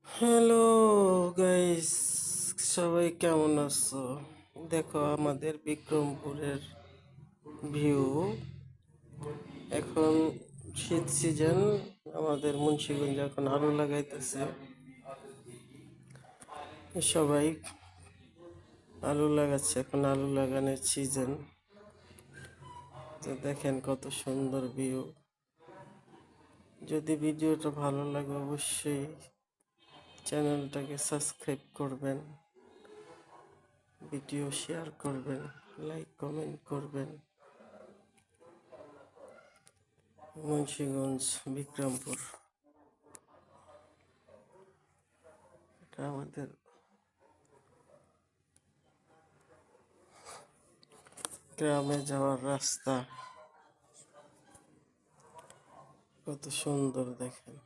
Hello guys, সবাই কেমন আছো? দেখো আমাদের বিক্রমপুরের ভিউ। এখন শীত সিজন, আমাদের মুন্সিগঞ্জ এখন আলু লাগাইতেছে। সবাই আলু লাগাচ্ছে, এখন আলু লাগানোর সিজন। তো দেখেন কত সুন্দর ভিউ। যদি ভিডিওটা ভালো লাগে অবশ্যই চ্যানেলটাকে সাবস্ক্রাইব করবেন, ভিডিও শেয়ার করবেন, লাইক কমেন্ট করবেন। মুন্সিগঞ্জ বিক্রমপুর, এটা আমাদের গ্রামে যাওয়ার রাস্তা। কত সুন্দর দেখেন।